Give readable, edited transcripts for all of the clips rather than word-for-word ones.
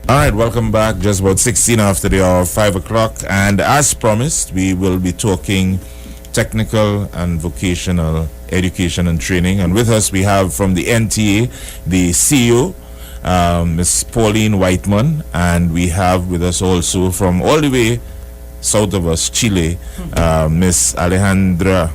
All right, welcome back. Just about 16 after the hour, 5 o'clock. And as promised, we will be talking technical and vocational education and training. And with us, we have from the NTA, the CEO, Miss Pauline Whiteman. And we have with us also from all the way south of us, Chile, Miss Alejandra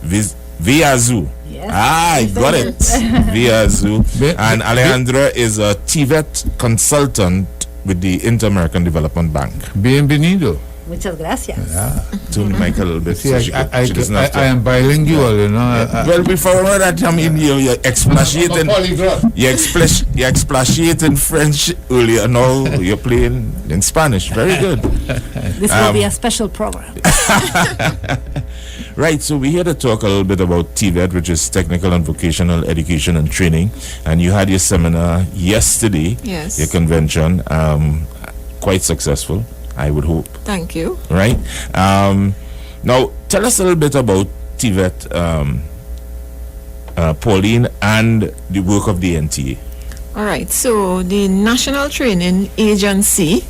Villarzu. Yes. I got it. Villarzu. And Alejandra is a TVET consultant with the Inter-American Development Bank. Bienvenido. Muchas gracias. Yeah. Tune the mic a little bit. See, I am bilingual, you know. Yeah. Well, before that, I mean, you're expatiating. You're expatiating French earlier. Now you're playing in Spanish. Very good. This will be a special program. Right, so we're here to talk a little bit about TVET, which is Technical and Vocational Education and Training. And you had your seminar yesterday. Yes. Your convention. Quite successful, I would hope. Thank you. Right. Now, tell us a little bit about TVET, Pauline, and the work of the NTA. All right. So the National Training Agency,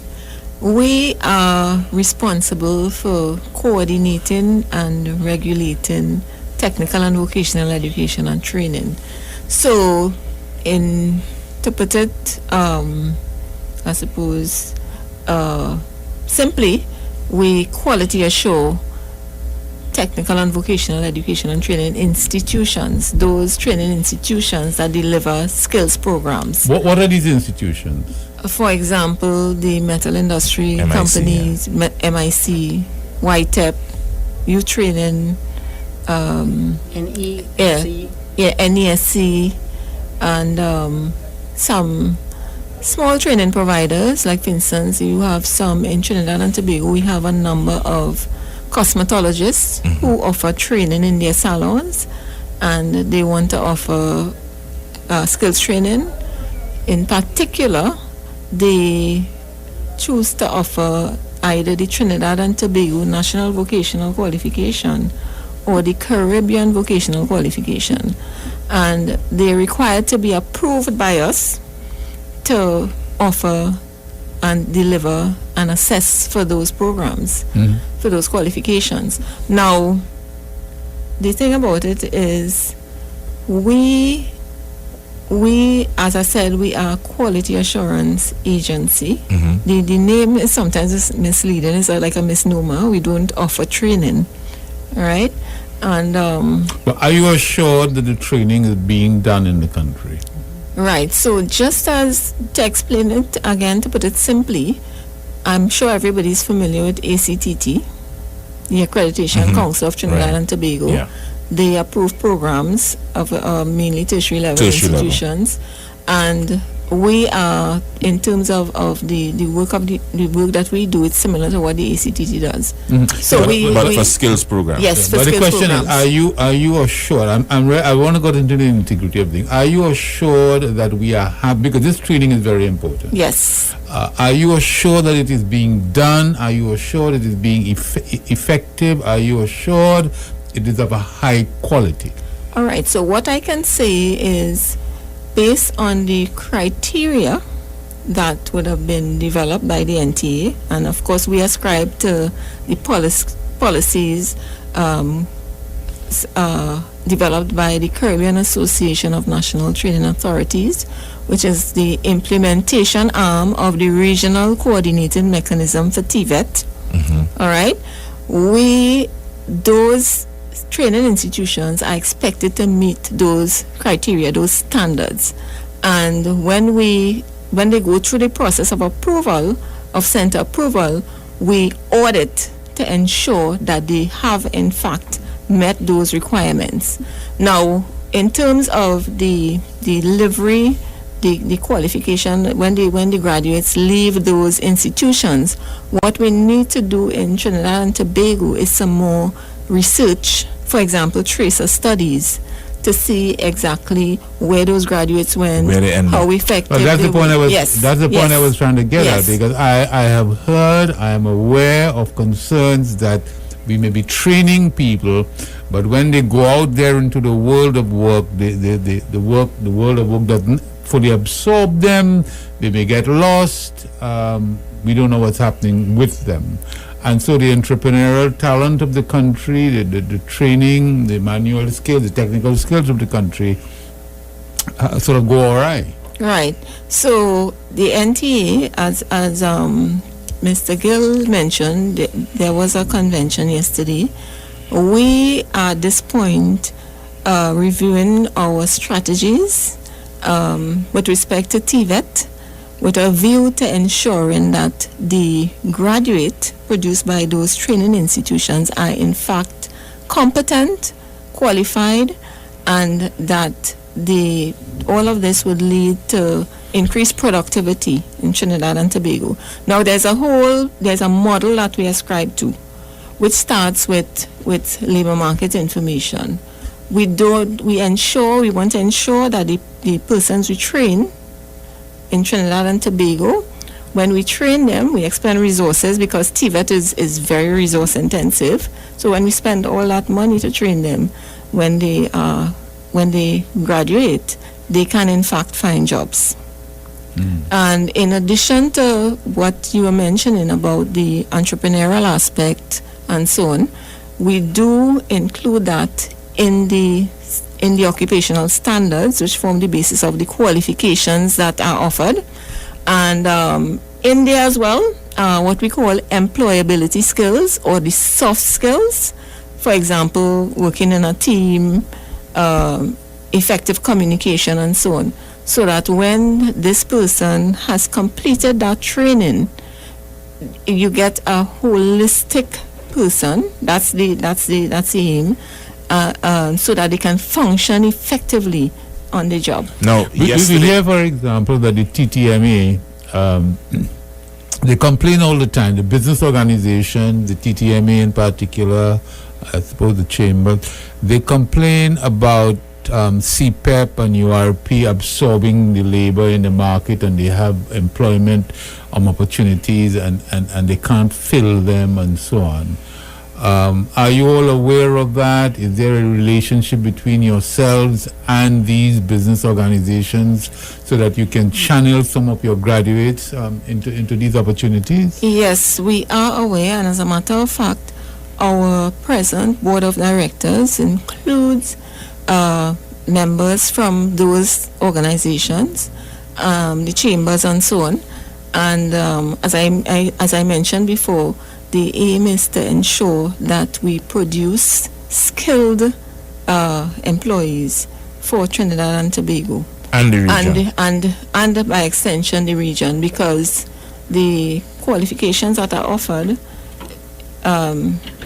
we are responsible for coordinating and regulating technical and vocational education and training. So, to put it, I suppose, simply, we quality assure technical and vocational education and training institutions, those training institutions that deliver skills programs. What are these institutions? For example, the metal industry MIC, companies, MIC, YTEP, youth training, NESC, and some small training providers. Like, for instance, you have some in Trinidad and Tobago. We have a number of cosmetologists who offer training in their salons, and they want to offer skills training. In particular, they choose to offer either the Trinidad and Tobago National Vocational Qualification or the Caribbean Vocational Qualification. And they're required to be approved by us to offer and deliver and assess for those programs, for those qualifications. Now, the thing about it is we, as I said, we are a quality assurance agency. The name is sometimes misleading. It's like a misnomer. We don't offer training, right? And but are you assured that the training is being done in the country? Right. So just as to explain it again, to put it simply, I'm sure everybody's familiar with ACTT, the Accreditation Council of Trinidad and Tobago. Yeah. They approve programs of mainly tertiary level institutions, and we are, in terms of the work that we do, it's similar to what the ACTT does. So but for skills programs. Yes, for but skills the question programs. is, are you assured? I want to go into the integrity of things. Are you assured that we are happy, because this training is very important? Yes. Are you assured that it is being done? Are you assured it is being effective? Are you assured it is of a high quality? All right. So what I can say is, based on the criteria that would have been developed by the NTA, and of course we ascribe to the policies developed by the Caribbean Association of National Training Authorities, which is the implementation arm of the Regional Coordinating Mechanism for TVET. All right. Those training institutions are expected to meet those criteria, those standards. And when they go through the process of approval, of center approval, we audit to ensure that they have in fact met those requirements. Now, in terms of the delivery, the qualification, when the graduates leave those institutions, what we need to do in Trinidad and Tobago is some more research, for example, tracer studies, to see exactly where those graduates went, how effective well, that's they the point were. That's the point I was trying to get at, because I have heard, I am aware of concerns that we may be training people, but when they go out there into the world of work, the world of work doesn't fully absorb them. They may get lost. We don't know what's happening with them. And so the entrepreneurial talent of the country, the training, the manual skills, the technical skills of the country sort of go awry. Right. So the NTA, as Mr. Gill mentioned, there was a convention yesterday. We at this point reviewing our strategies with respect to TVET, with a view to ensuring that the graduate produced by those training institutions are in fact competent, qualified, and that all of this would lead to increased productivity in Trinidad and Tobago. Now there's a model that we ascribe to, which starts with labor market information. We want to ensure that the persons we train in Trinidad and Tobago, when we train them, we expend resources because TVET is very resource intensive. So when we spend all that money to train them, when they graduate, they can in fact find jobs. And in addition to what you were mentioning about the entrepreneurial aspect and so on, we do include that in the occupational standards, which form the basis of the qualifications that are offered. And in there as well, what we call employability skills or the soft skills. For example, working in a team, effective communication and so on. So that when this person has completed that training, you get a holistic person. That's the aim. So that they can function effectively on the job. Now, we hear, for example, that the TTMA, they complain all the time. The business organization, the TTMA in particular, I suppose the chamber, they complain about CPEP and URP absorbing the labor in the market, and they have employment opportunities and they can't fill them and so on. Are you all aware of that? Is there a relationship between yourselves and these business organizations so that you can channel some of your graduates into these opportunities? Yes, we are aware, and as a matter of fact, our present board of directors includes members from those organizations, the chambers and so on. And as I mentioned before, the aim is to ensure that we produce skilled employees for Trinidad and Tobago. And the region. And by extension the region, because the qualifications that are offered,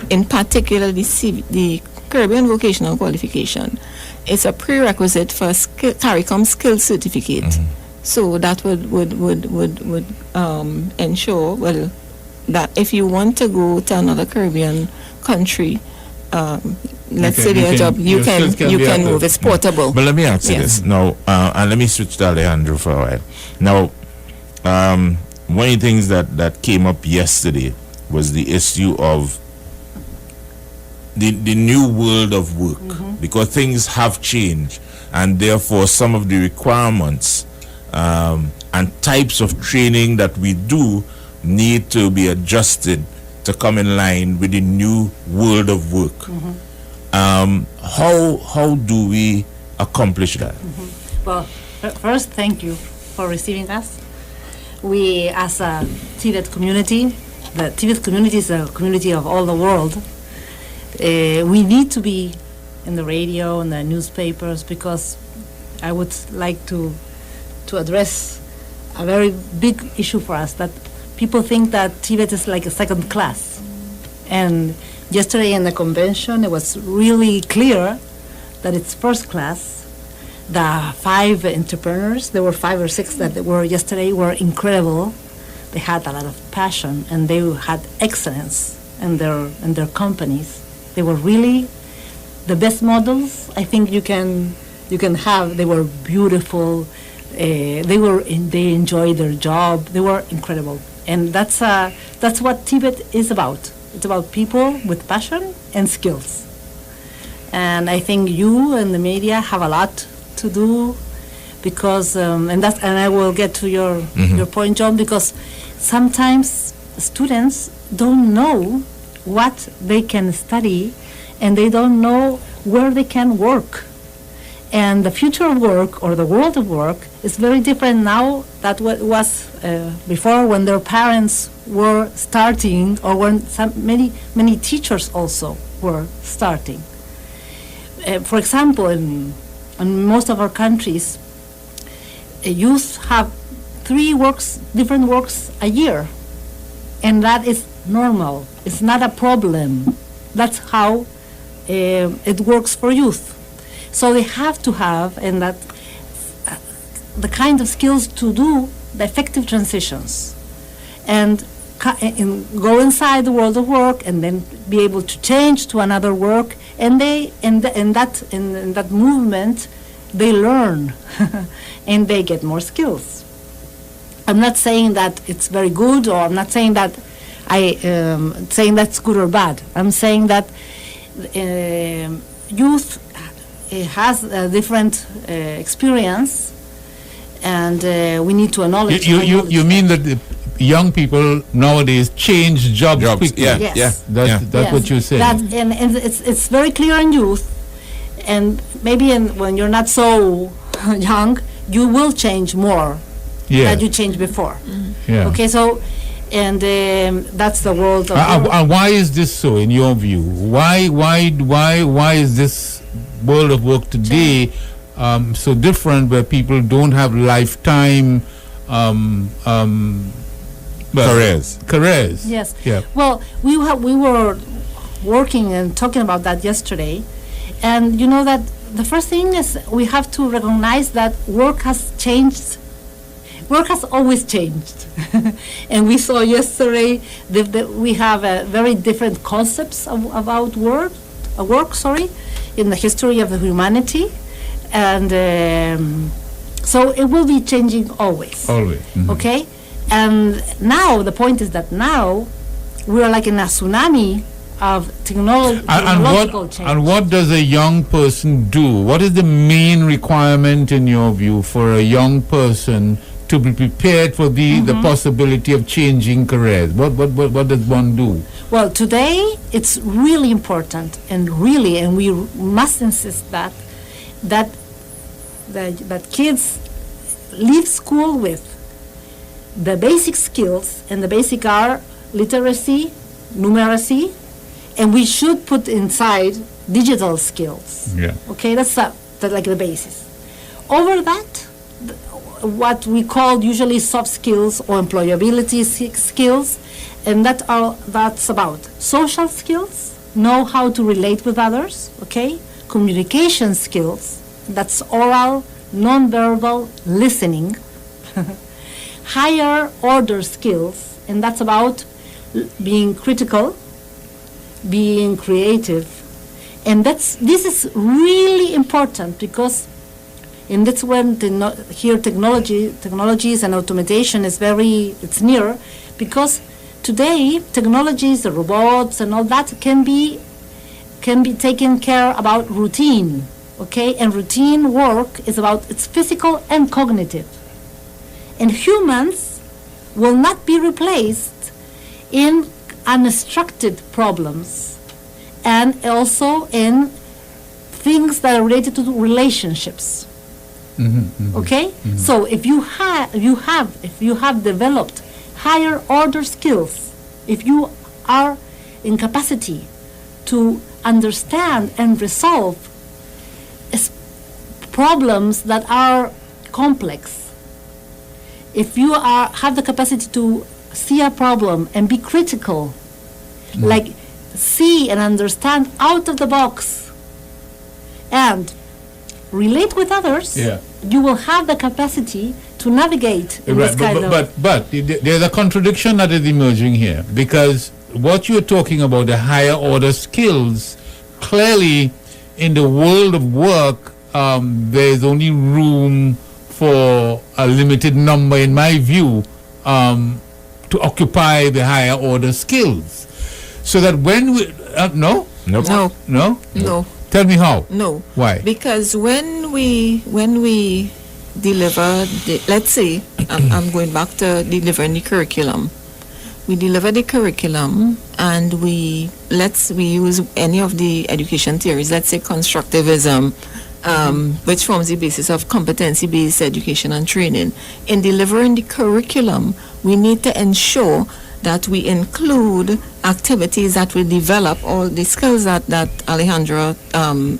in particular the Caribbean vocational qualification, it's a prerequisite for CARICOM skill certificate. So that would ensure, well, that if you want to go to another Caribbean country, let's say your job, you can move. It's portable. But let me ask you this now, and let me switch to Alejandra for a while. Now, one of the things that came up yesterday was the issue of the new world of work, because things have changed, and therefore some of the requirements and types of training that we do need to be adjusted to come in line with the new world of work. How do we accomplish that? Well, first, thank you for receiving us. We, as a TVET community, the TVET community is a community of all the world. We need to be in the radio and the newspapers, because I would like to address a very big issue for us, that people think that TVET is like a second class. And yesterday in the convention, it was really clear that it's first class. The 5 entrepreneurs, there were 5 or 6 that were yesterday, were incredible. They had a lot of passion, and they had excellence in their companies. They were really the best models I think you can have. They were beautiful. They enjoyed their job. They were incredible, and that's what TVET is about. It's about people with passion and skills. And I think you and the media have a lot to do, because and I will get to your point, John, because sometimes students don't know what they can study, and they don't know where they can work. And the future of work, or the world of work, is very different now than what was before, when their parents were starting, or when many teachers also were starting. For example, in most of our countries, youth have 3 different works a year, and that is normal. It's not a problem. That's how it works for youth. So they have to have, and that the kind of skills to do the effective transitions, and go inside the world of work, and then be able to change to another work, and in that movement they learn and they get more skills. I'm not saying that it's very good, or I'm not saying that saying that's good or bad. I'm saying that youth has a different experience, and we need to acknowledge. You mean that the young people nowadays change jobs quickly? Yeah, Yes. That's what you're saying. And it's very clear in youth, and maybe when you're not so young, you will change more than you changed before. Yeah. Okay, so, and that's the world of and why is this so, in your view? Why is this world of work today so different, where people don't have lifetime careers? Yes. Yeah. Well, we were working and talking about that yesterday, and you know that the first thing is we have to recognize that work has changed. Work has always changed, and we saw yesterday that we have very different concepts about work. In the history of the humanity, and so it will be changing always. Always. Mm-hmm. Okay, and now the point is that now we are like in a tsunami of technological change. And what does a young person do? What is the main requirement, in your view, for a young person to be prepared for the possibility of changing careers? What does one do? Well, today it's really important, and we must insist that kids leave school with the basic skills, and the basic are literacy, numeracy, and we should put inside digital skills. Yeah. Okay, that's like the basis. Over that, what we call usually soft skills or employability skills, and that's about social skills, know how to relate with others, okay? Communication skills, that's oral, nonverbal listening. Higher order skills, and that's about being critical, being creative, and this is really important, because and that's when here technologies and automation is it's near, because today technologies, the robots and all that can be taken care about routine, okay? And routine work is about it's physical and cognitive. And humans will not be replaced in unstructured problems, and also in things that are related to relationships. Okay? So if you have developed higher order skills, if you are in capacity to understand and resolve problems that are complex, if you have the capacity to see a problem and be critical, like see and understand out of the box, and relate with others, you will have the capacity to navigate in this kind of... But there's a contradiction that is emerging here, because what you're talking about, the higher order skills, clearly in the world of work, there's only room for a limited number, in my view, to occupy the higher order skills. So that when we... No? Nope. No? No. Tell me how. No. Why? Because when we deliver, let's say, I'm going back to delivering the curriculum. We deliver the curriculum and we use any of the education theories, let's say constructivism, which forms the basis of competency-based education and training. In delivering the curriculum, we need to ensure that we include activities that will develop all the skills that Alejandra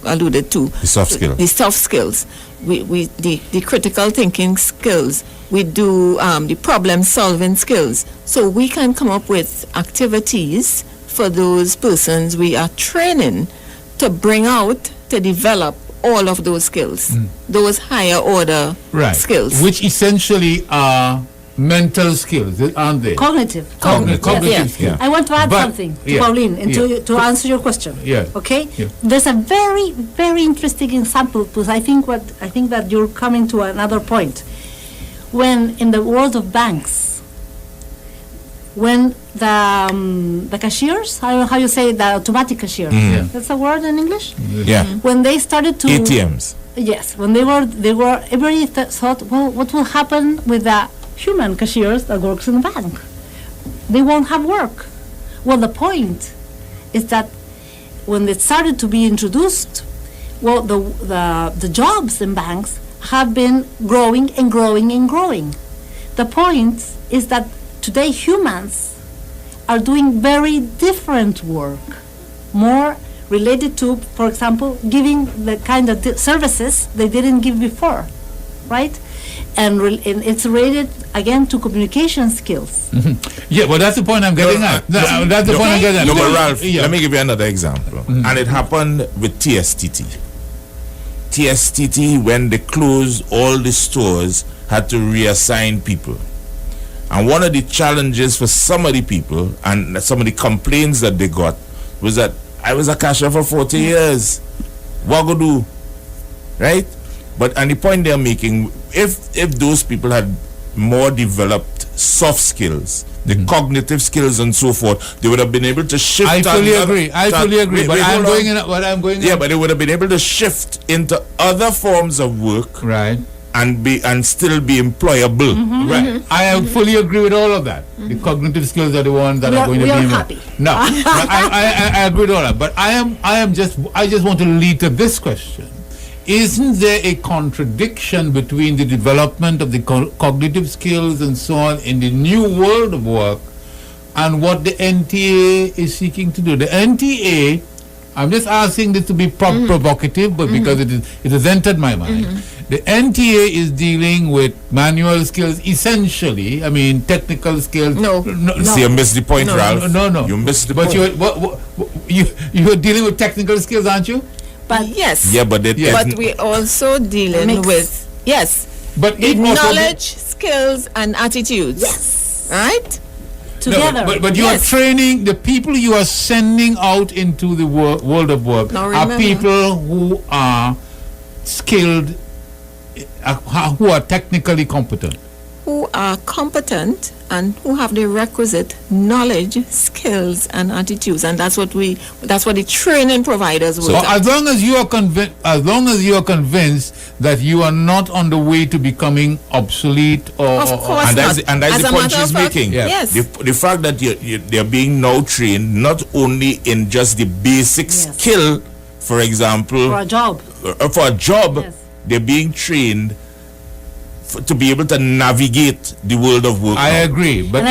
alluded to. The soft skills. The soft skills. The critical thinking skills. We do the problem-solving skills. So we can come up with activities for those persons we are training to bring out, to develop all of those skills, those higher order skills. Which essentially are mental skills, aren't they? Cognitive skills. Yeah. I want to add something to Pauline and to answer your question. Yeah. Okay. Yeah. There's a very, very interesting example because I think that you're coming to another point. When in the world of banks, when the cashiers, how you say, the automatic cashiers, that's a word in English. Yeah. When they started to ATMs. Yes. When they were everybody thought, well, what will happen with the human cashiers that works in the bank? They won't have work. Well, the point is that when it started to be introduced, well, the jobs in banks have been growing and growing and growing. The point is that today humans are doing very different work, more related to, for example, giving the kind of services they didn't give before, right? And it's related again to communication skills. Yeah, well, that's the point I'm getting at. That's the point I'm getting at. No, but Ralph, let me give you another example. And it happened with TSTT. TSTT, when they closed all the stores, had to reassign people. And one of the challenges for some of the people, and some of the complaints that they got, was that I was a cashier for 40 years. What go do? Right? And the point they're making, if those people had more developed soft skills, the cognitive skills and so forth, they would have been able to shift. I fully agree. But they would have been able to shift into other forms of work, right, and still be employable. Right. I fully agree with all of that. The cognitive skills are the ones that are going to be happy. No, I agree with all that. But I just want to lead to this question. Isn't there a contradiction between the development of the cognitive skills and so on in the new world of work and what the NTA is seeking to do? The NTA, I'm just asking this to be provocative, but because it has entered my mind. The NTA is dealing with manual skills, essentially. I mean, technical skills. No. See, you missed the point, Ralph. No. You missed the point. But you're dealing with technical skills, aren't you? But yes. Yeah, but but we're also dealing with But knowledge, skills, and attitudes. Yes. Right? Together. No, but you are training the people you are sending out into the world of work are people who are skilled, who are technically competent. Who are competent and who have the requisite knowledge, skills, and attitudes, and that's what the training providers will. So as long as you are convinced that you are not on the way to becoming obsolete, of course, and that's the point she's making. Yes. The fact that they're being now trained not only in just the basic skill, for example, for a job, they're being trained to be able to navigate the world of work. I agree, but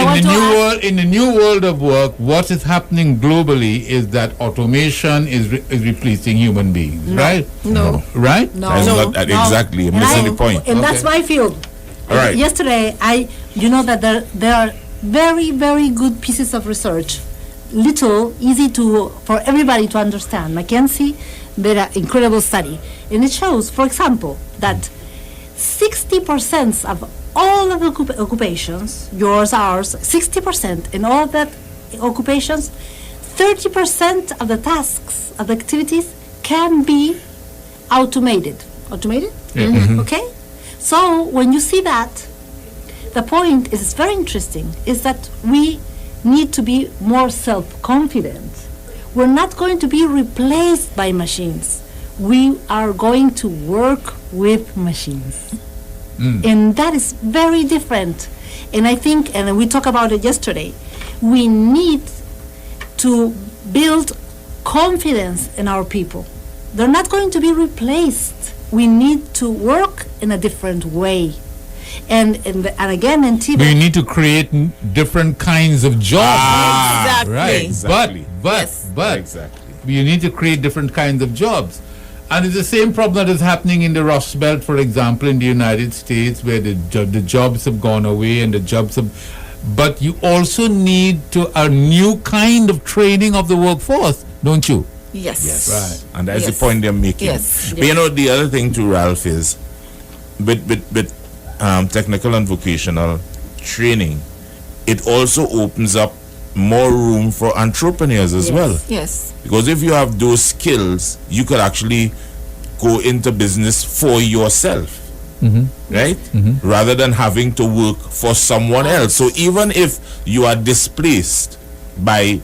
in the new world of work, what is happening globally is that automation is replacing human beings, right? No. Right? No. That's not exactly. I'm missing the point. And that's my field. All right. Yesterday, you know that there are very, very good pieces of research, easy for everybody to understand. McKinsey did an incredible study, and it shows, for example, that 60% of all of the occupations, yours, ours, 60% in all of that occupations, 30% of the tasks, of the activities can be automated. Automated? Yeah. Okay? So when you see that, the point is very interesting, is that we need to be more self-confident. We're not going to be replaced by machines. We are going to work with machines. And that is very different. And I think, and we talked about it yesterday, we need to build confidence in our people. They're not going to be replaced. We need to work in a different way. And again, in TVET, We need to create different kinds of jobs. Exactly. Right. Exactly. But Exactly. you need to create different kinds of jobs. And it's the same problem that is happening in the Rust Belt, for example, in the United States, where the jobs have gone away and the jobs have... But you also need a new kind of training of the workforce, don't you? Yes. Yes. Right. And that's the Yes. point they're making. Yes. But you know, the other thing too, Ralph, is with technical and vocational training, it also opens up more room for entrepreneurs as well. Yes. Because if you have those skills, you could actually go into business for yourself. Right? Rather than having to work for someone else. So even if you are displaced by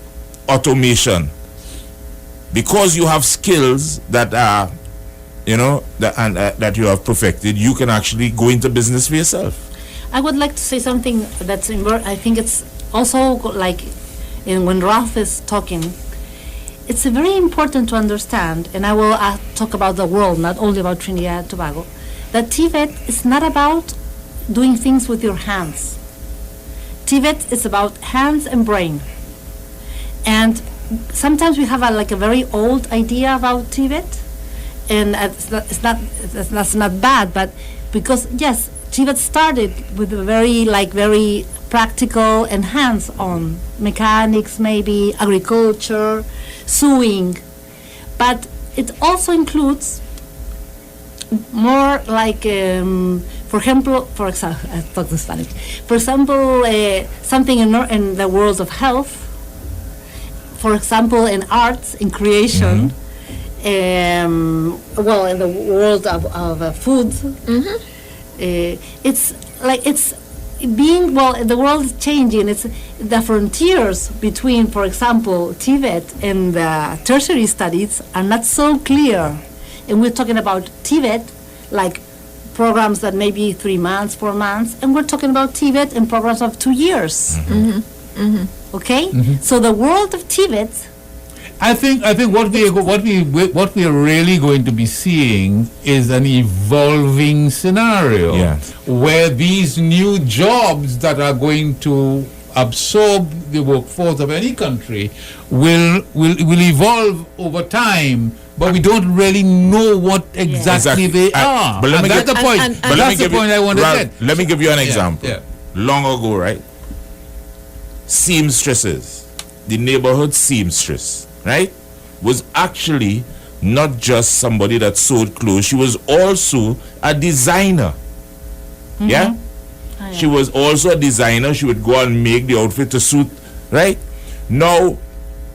automation, because you have skills that are, you know, that you have perfected, you can actually go into business for yourself. I would like to say something that's I think it's also like when Ralph is talking, it's very important to understand, and I will talk about the world, not only about Trinidad and Tobago, that TVET is not about doing things with your hands. TVET is about hands and brain. And sometimes we have a very old idea about TVET, and that's not bad, but because yes, TVET started with a very practical and hands-on mechanics, maybe agriculture, sewing, but it also includes more like, for example, I talk in Spanish. For example, something in the world of health. For example, in arts, in creation. Well, in the world of food. It's being, well, the world is changing. It's the frontiers between, for example, TVET and the tertiary studies are not so clear. And we're talking about TVET, like programs that may be 3 months, 4 months, and we're talking about TVET in programs of 2 years. Okay? So the world of TVET, I think what we are really going to be seeing is an evolving scenario where these new jobs that are going to absorb the workforce of any country will evolve over time, but we don't really know what exactly they are. But let me that's the point. That's the point I want to get. Let me give you an example. Yeah. Long ago, right? Seamstresses, the neighborhood seamstress, right, was actually not just somebody that sewed clothes. She was also a designer. Yeah? She was also a designer. She would go and make the outfit to suit, right? Now,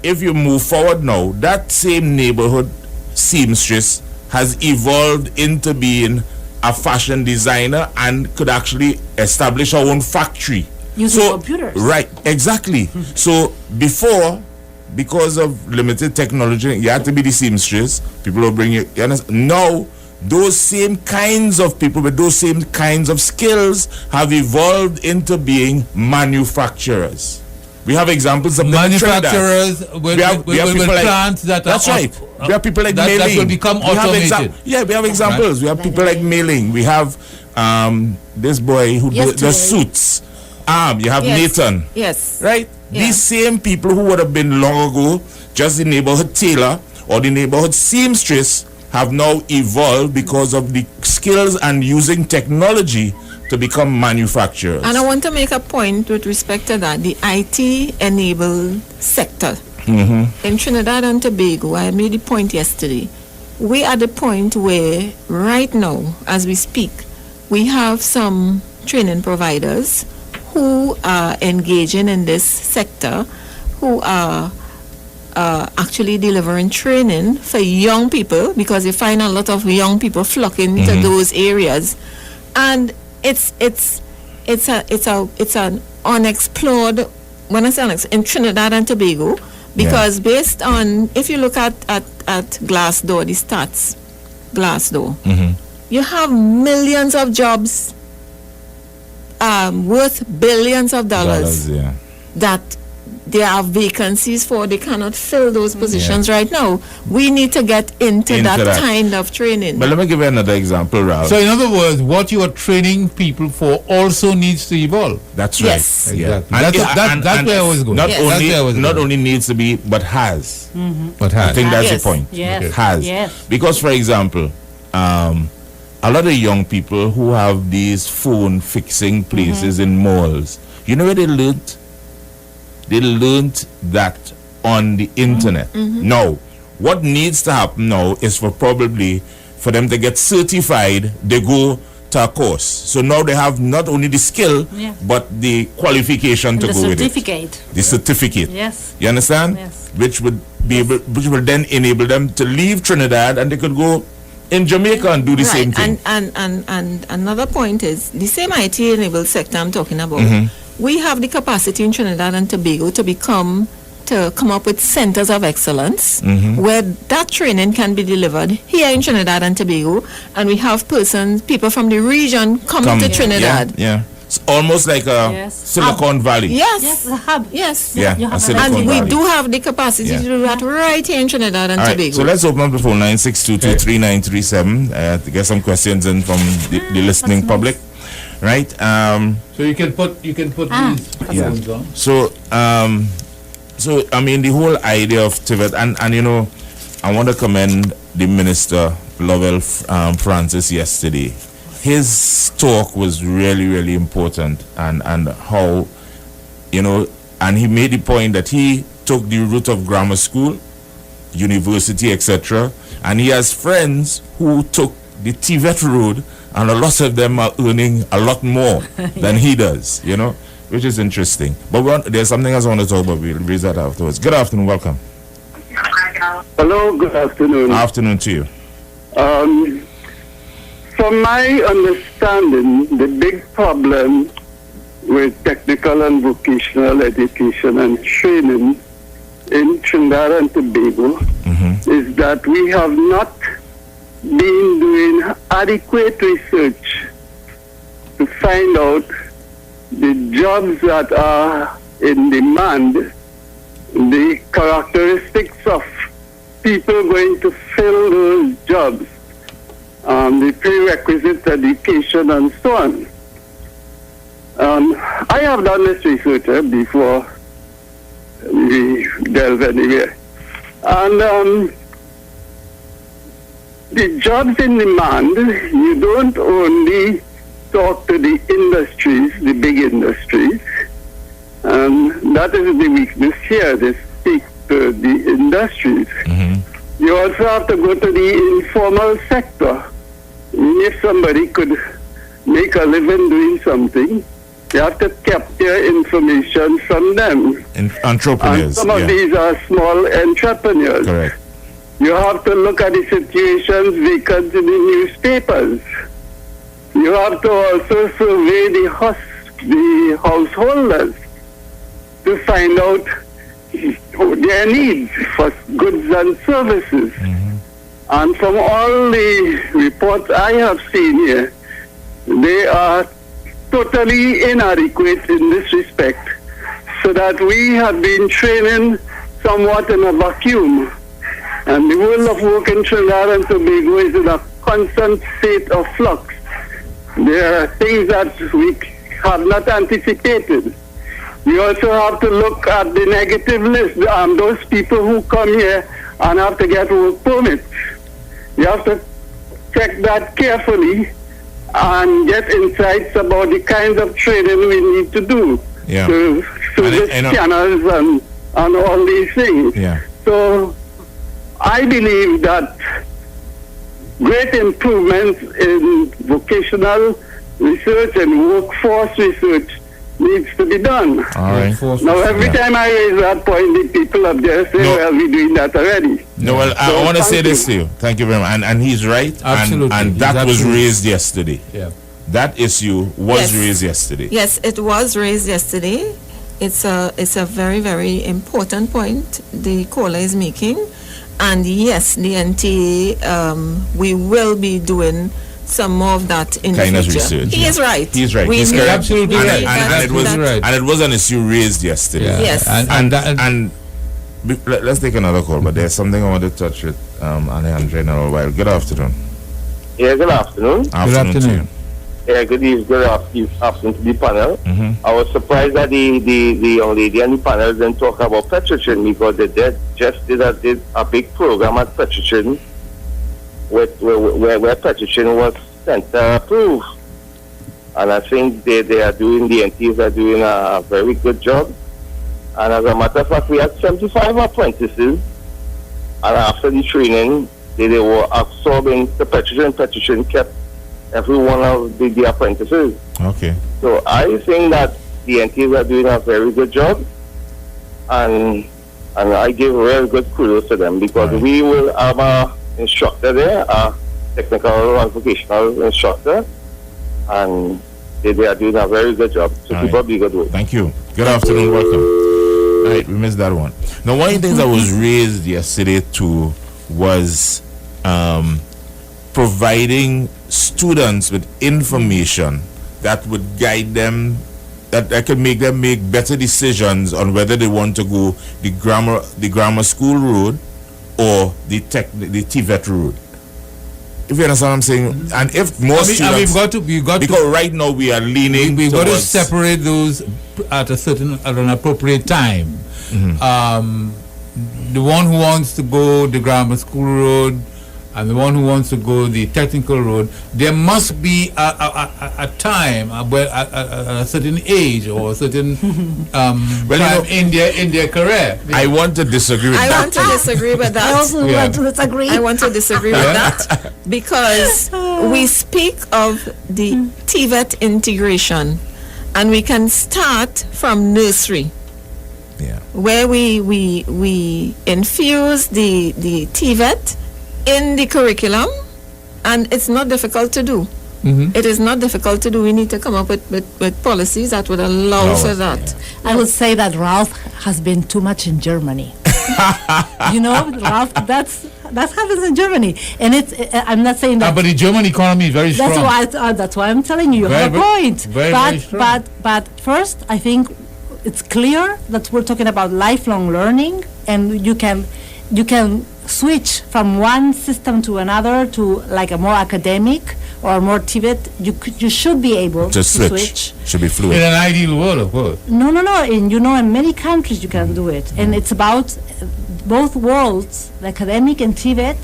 if you move forward now, that same neighborhood seamstress has evolved into being a fashion designer and could actually establish her own factory. using computers. Right, exactly. So before, because of limited technology, you had to be the seamstress. People will bring you understand? Now, those same kinds of people with those same kinds of skills have evolved into being manufacturers. We have examples of manufacturers with plants that that's are right. We have people like mailing. That will become automated. We have examples. We have people like mailing. We have this boy who does suits. You have Nathan. Yes. Right? Yeah. These same people who would have been long ago just the neighborhood tailor or the neighborhood seamstress have now evolved because of the skills and using technology to become manufacturers. And I want to make a point with respect to that, the IT-enabled sector. In Trinidad and Tobago, I made the point yesterday, we are at the point where right now, as we speak, we have some training providers who are engaging in this sector, who are actually delivering training for young people, because you find a lot of young people flocking to those areas, and it's an unexplored, when I say in Trinidad and Tobago, because based on, if you look at Glassdoor, the stats, Glassdoor, you have millions of jobs worth billions of dollars Yeah. that there are vacancies for. They cannot fill those positions right now. We need to get into that kind of training. But let me give you another example, Ralph. So in other words, what you are training people for also needs to evolve. That's right. Yes. Yeah. Exactly. That's where I was going. Not only needs to be, but has. But I has. think that's Yes. the point. Yes. Okay. Has. Yes. Because, for example, a lot of young people who have these phone fixing places in malls, you know where they learned? They learned that on the internet. Now, what needs to happen now is for them to get certified, they go to a course. So now they have not only the skill, but the qualification to The go with it. certificate. The certificate. Yes. You understand? Yes. Which will then enable them to leave Trinidad and they could go in Jamaica and do the same thing. And another point is the same IT enabled sector I'm talking about. We have the capacity in Trinidad and Tobago to come up with centers of excellence where that training can be delivered here in Trinidad and Tobago, and we have people from the region coming to Trinidad. Yeah. It's almost like a Silicon Valley. Yes, a hub. Yes. Yeah, You a have Silicon And we Valley. do have the capacity to do that right here in Trinidad and All right, Tobago. so let's open up the phone line 6223937 to get some questions in from the listening public. Right? So you can put these phones on. So I mean the whole idea of TVET, and you know, I want to commend the Minister Lovell Francis yesterday. His talk was really, really important, and how, you know, and he made the point that he took the route of grammar school, university, etc., and he has friends who took the TVET road, and a lot of them are earning a lot more than he does, you know, which is interesting. But there's something else I want to talk about. We'll raise that afterwards. Good afternoon. Welcome. Hello, good afternoon. Afternoon to you. From my understanding, the big problem with technical and vocational education and training in Trinidad and Tobago is that we have not been doing adequate research to find out the jobs that are in demand, the characteristics of people going to fill those jobs, the prerequisite education and so on. I have done this research before we delve anywhere. And the jobs in demand, you don't only talk to the industries, the big industries, and that is the weakness here. They speak to the industries. You also have to go to the informal sector. If somebody could make a living doing something, you have to capture information from them. Entrepreneurs. And some of these are small entrepreneurs. Correct. You have to look at the situations vacant in the newspapers. You have to also survey the householders to find out their needs for goods and services. And from all the reports I have seen here, they are totally inadequate in this respect, so that we have been training somewhat in a vacuum. And the world of work in Trinidad and Tobago is in a constant state of flux. There are things that we have not anticipated. We also have to look at the negative list, those people who come here and have to get work permits. You have to check that carefully and get insights about the kinds of training we need to do. To service channels and all these things. So I believe that great improvements in vocational research and workforce research needs to be done. All right. Now, every time I raise that point, the people up there say, well, we're doing that already. No, well, I want to say this to you. Thank you very much. And he's right. Absolutely. And that was raised yesterday. Yeah. That issue was raised yesterday. Yes, it was raised yesterday. It's a very, very important point the caller is making. And yes, the NTA, we will be doing some more of that in Kind the of future. research. He is right. He's right. We He's need- correct. Absolutely we right. need And that- it was that- right. and it was an issue raised yesterday. Yeah. Yes. And let's take another call, but there's something I want to touch with Alejandra in a while. Good afternoon. Yeah, good afternoon. Good afternoon. Yeah, good evening, good afternoon to the panel. Mm-hmm. I was surprised that the young lady on the panel didn't talk about Petrochin, because they did a big program at Petrochin where Petrochin was center approved. And I think the NTs are doing a very good job. And as a matter of fact, we had 75 apprentices, and after the training, they were absorbing the Petrochin. Petrochin kept every one of the apprentices. Okay. So I think that the NTs are doing a very good job, and I give real good kudos to them, because Right. we will have a instructor there, a technical and vocational instructor, and they are doing a very good job. So All keep right. up the good work. Thank you. Good afternoon. Welcome. All right, we missed that one. Now, one of the things that was raised yesterday too was providing students with information that would guide them, that could make them make better decisions on whether they want to go the grammar school road or the TVET road. If you understand what I'm saying, and if more students, we've got because to right now we are leaning we've got to towards separate those at an appropriate time. The one who wants to go the grammar school road and the one who wants to go the technical road, there must be a time, a certain age or a certain time in their career. I want to disagree with I that. want to disagree with I that. also Yeah. want to disagree. I want to disagree with that, because we speak of the TVET integration, and we can start from nursery, Yeah. where we infuse the TVET in the curriculum, and it's not difficult to do. It is not difficult to do. We need to come up with policies that would allow for that. I would say that Ralph has been too much in Germany. You know, Ralph, that happens in Germany, and it's. I'm not saying that. But the German economy is very strong. That's why I'm telling you. You have a point. Very strong. But first, I think it's clear that we're talking about lifelong learning, and you can switch from one system to another to like a more academic or more TVET. You should be able to switch. Should be In fluid. an ideal world, of course. No. In many countries you can do it, and it's about both worlds, the academic and TVET.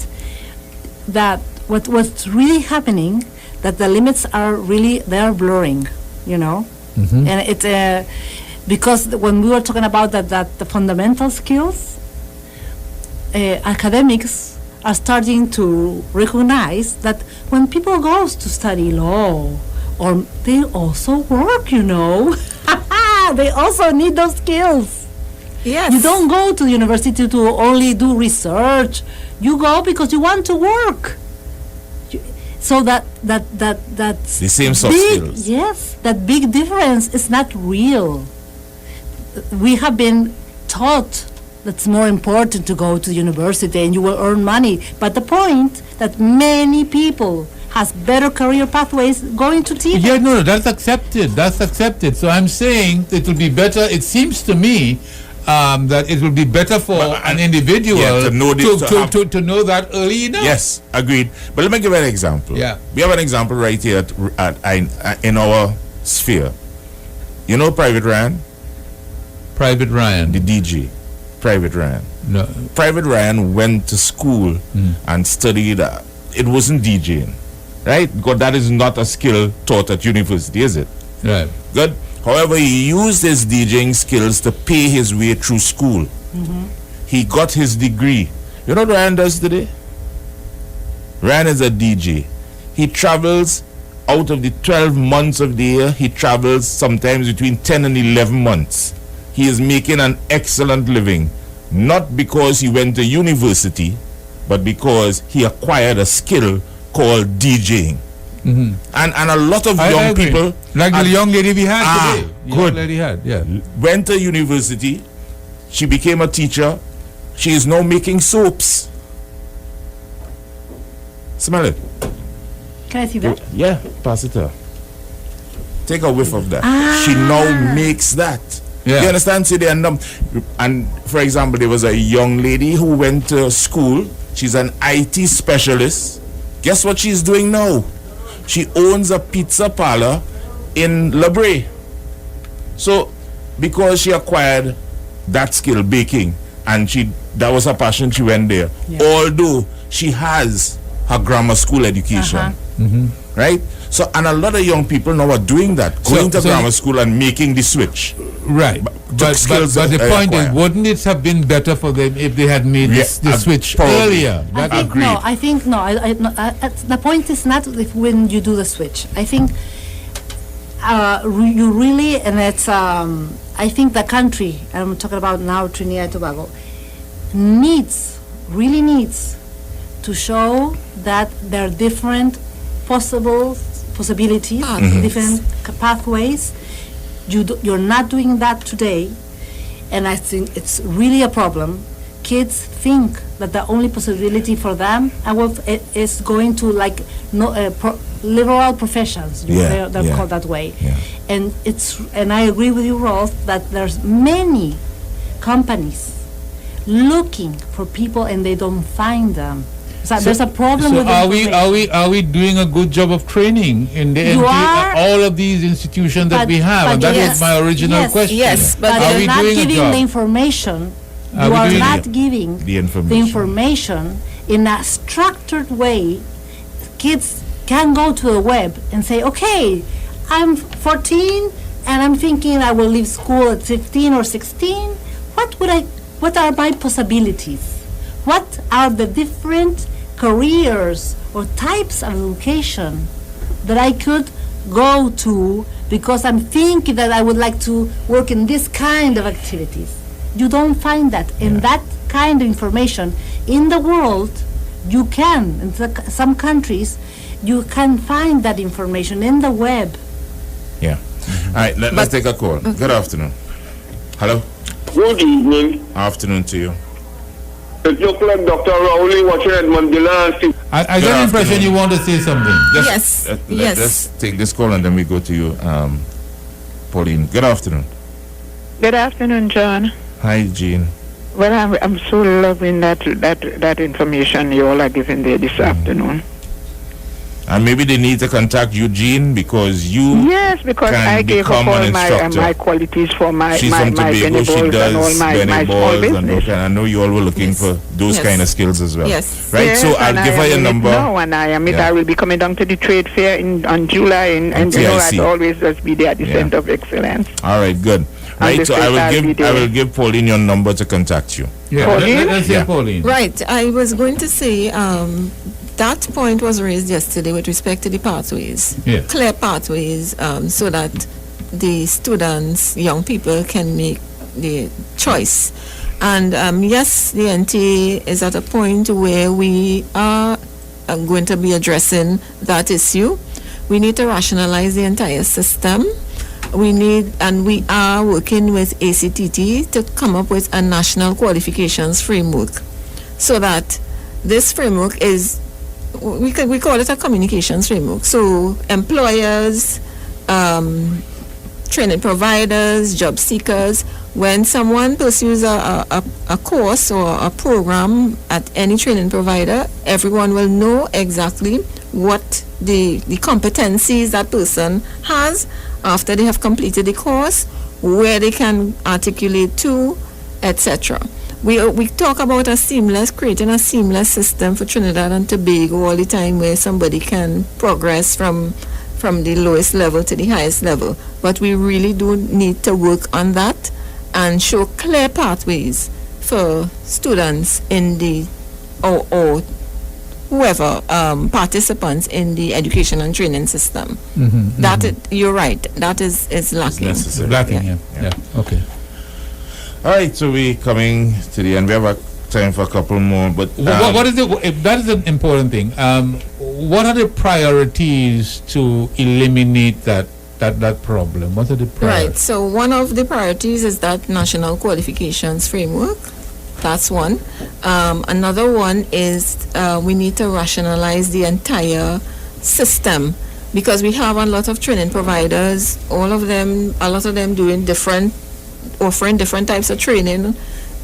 That what's really happening, that the limits are they're blurring, you know, and it's because when we were talking about that the fundamental skills, academics are starting to recognize that when people go to study law, or they also work, you know, they also need those skills. Yes. You don't go to university to only do research. You go because you want to work. So that's The same soft big, skills. yes, that big difference is not real. We have been taught that's more important to go to university and you will earn money. But the point that many people has better career pathways going to TVET. Yeah, no, that's accepted. So I'm saying it will be better. It seems to me that it will be better for an individual to know this, to know that early enough. Yes, agreed. But let me give you an example. Yeah. We have an example right here in our sphere. You know Private Ryan? Private Ryan. The DJ. Private Ryan. No. Private Ryan went to school and studied. It wasn't DJing, right? Because that is not a skill taught at university, is it? Right. Good. However, he used his DJing skills to pay his way through school. He got his degree. You know what Ryan does today? Ryan is a DJ. He travels out of the 12 months of the year. He travels sometimes between 10 and 11 months. He is making an excellent living, not because he went to university, but because he acquired a skill called DJing. And a lot of I young agree. people, Like the young lady we had today. The good. young lady had, yeah. went to university, she became a teacher, she is now making soaps. Smell it. Can I see that? Yeah, pass it to her. Take a whiff of that. She now makes that. Yeah. You understand? So and for example, there was a young lady who went to school. She's an IT specialist. Guess what she's doing now? She owns a pizza parlor in La Brea. So, because she acquired that skill, baking, and that was her passion, she went there. Yeah. Although she has her grammar school education, right? So, and a lot of young people now are doing that, going to grammar school and making the switch. Right. But the point is, wouldn't it have been better for them if they had made the switch earlier? Agreed. The point is not if when you do the switch. I think you really, and it's, I think the country, I'm talking about now Trinidad and Tobago, really needs to show that there are different possibilities, different pathways. You're not doing that today, and I think it's really a problem. Kids think that the only possibility for them is going to liberal professions. They're called that way, and I agree with you, Rolf, that there's many companies looking for people and they don't find them. So there's a problem with are we doing a good job of training in the all of these institutions that we have? And that was my original question. Yes, but you're not giving the information. You are not giving the information in a structured way. Kids can go to the web and say, okay, I'm 14 and I'm thinking I will leave school at 15 or 16. What are my possibilities? What are the different careers or types of education that I could go to because I'm thinking that I would like to work in this kind of activities? You don't find that. And that kind of information in the world, you can. In some countries, you can find that information in the web. Yeah. All right, let's take a call. Good afternoon. Hello? Good evening. Afternoon to you. It looked like Dr. Rowley watching Edmund Dillon. I got the impression you want to say something. Yes. Let's take this call and then we go to you, Pauline. Good afternoon. Good afternoon, John. Hi, Jean. Well, I'm so loving that information you all are giving there this afternoon. And maybe they need to contact Eugene because because I gave up all my qualities for my venables and all my small business. And I know you all were looking for those kind of skills as well. Yes. Right, so I'll give her your number. No, and I am it. I will be coming down to the trade fair on July, and you know, I'll always just be there at the Center of Excellence. All right, good. Right, so I will give Pauline your number to contact you. Yeah, Pauline? Let's hear Pauline. Right. I was going to say that point was raised yesterday with respect to the pathways, clear pathways, so that the students, young people, can make the choice. And yes, the NTA is at a point where we are going to be addressing that issue. We need to rationalize the entire system. We are working with ACTT to come up with a national qualifications framework, so that this framework is, we call it a communications framework. So employers, training providers, job seekers, when someone pursues a course or a program at any training provider, everyone will know exactly what the competencies that person has after they have completed the course, where they can articulate to, etc. We talk about creating a seamless system for Trinidad and Tobago all the time, where somebody can progress from the lowest level to the highest level. But we really do need to work on that and show clear pathways for students in the or whoever participants in the education and training system. You're right. That is lacking. It's necessary. Lacking, yeah. Okay. All right, so we're coming to the end. We have time for a couple more, but what is that is an important thing. What are the priorities to eliminate that problem? What are the priorities? Right. So one of the priorities is that national qualifications framework. That's one. Another one is we need to rationalize the entire system, because we have a lot of training providers, a lot of them doing offering different types of training,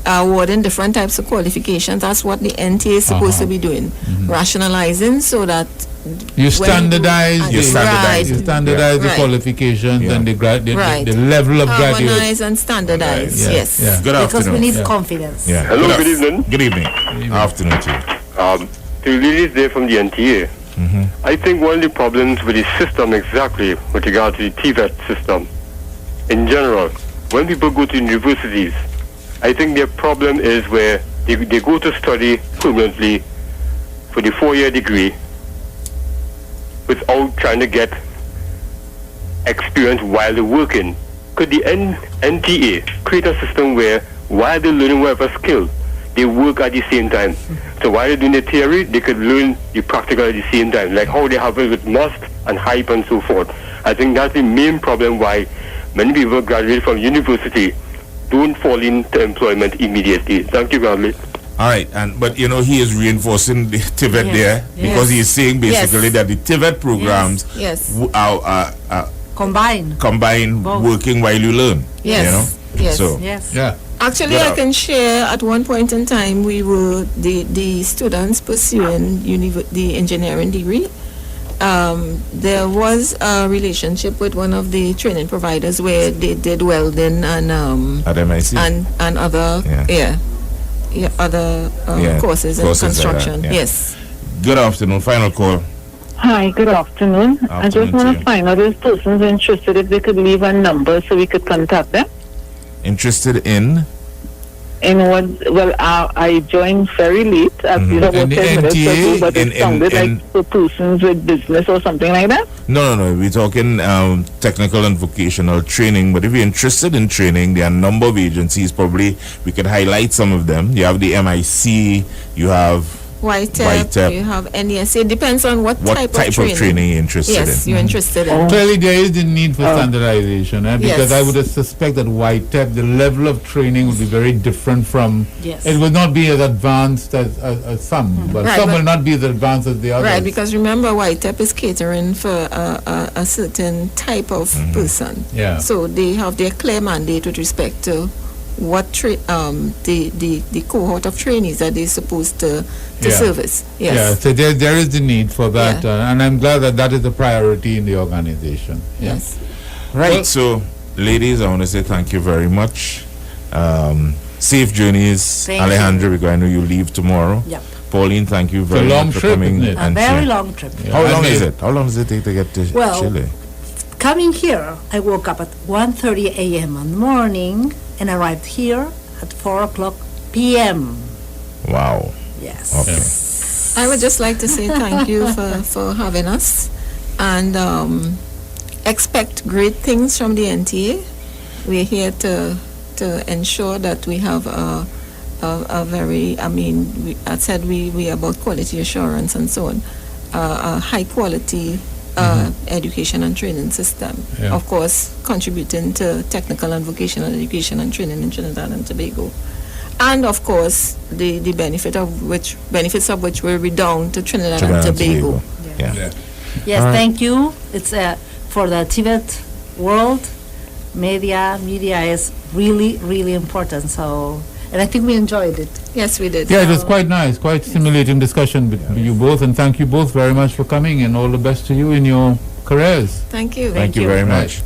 awarding different types of qualifications. That's what the NTA is supposed to be doing, rationalizing so that you standardize the qualifications and the level of graduate. Harmonize and standardize, yes. Yeah. Good afternoon. Because we need confidence. Yeah. Hello, good evening. Good evening. Afternoon to you. To ladies there from the NTA, I think one of the problems with the system exactly with regard to the TVET system in general, when people go to universities, I think their problem is where they go to study permanently for the 4-year degree without trying to get experience while they're working. Could the NTA create a system where while they're learning whatever skill, they work at the same time? So while they're doing the theory, they could learn the practical at the same time, like how they have it with MUST and HYPE and so forth. I think that's the main problem why many people graduate from university don't fall into employment immediately. Thank you, Bradley. All right, but he is reinforcing the TVET there because he's saying basically that the TVET programs are combine working while you learn. Yes. So Actually, I can share at one point in time we were the students pursuing the engineering degree. There was a relationship with one of the training providers where they did welding and at MIC and other other courses in construction. Like that, Yes. Good afternoon. Final call. Hi, good afternoon. I just want to find out if persons are interested, if they could leave a number so we could contact them. Interested in what? Well, I joined very late, about 10 minutes ago, but it sounded like for persons with business or something like that. No. We're talking technical and vocational training. But if you're interested in training, there are a number of agencies. Probably we could highlight some of them. You have the MIC. You have Whiteman, you have NESA. It depends on what type of training you're interested in. Yes, you're interested in. Clearly, there is the need for standardization, because I would suspect that Whiteman, the level of training would be very different from. Yes. It will not be as advanced as some, but some will not be as advanced as the others. Right, because remember, Whiteman is catering for a certain type of person. Yeah. So they have their clear mandate with respect to what the cohort of trainees that they're supposed to service. Yes. Yeah, so there is the need for that, and I'm glad that is a priority in the organization. Yes. Right, well, so ladies, I want to say thank you very much. Safe journeys. Alejandra, because I know you leave tomorrow. Yep. Pauline, thank you very much for coming. A very long trip. Yeah. How long is it? How long does it take to get to Chile? Coming here, I woke up at 1:30 a.m. in the morning and arrived here at 4:00 p.m. Wow. Yes. Okay. I would just like to say thank you for having us, and expect great things from the NTA. We're here to ensure that we have a very, I said we are about quality assurance and so on, a high quality education and training system. Yeah. Of course, contributing to technical and vocational education and training in Trinidad and Tobago. And of course, the benefits of which will redound to Trinidad and Tobago. Yeah. Yes, thank you. It's for the TVET world, media is really, really important. So, and I think we enjoyed it. Yes, we did. Yeah, it was quite nice, quite stimulating discussion with you both, and thank you both very much for coming, and all the best to you in your careers. Thank you. Thank you very much.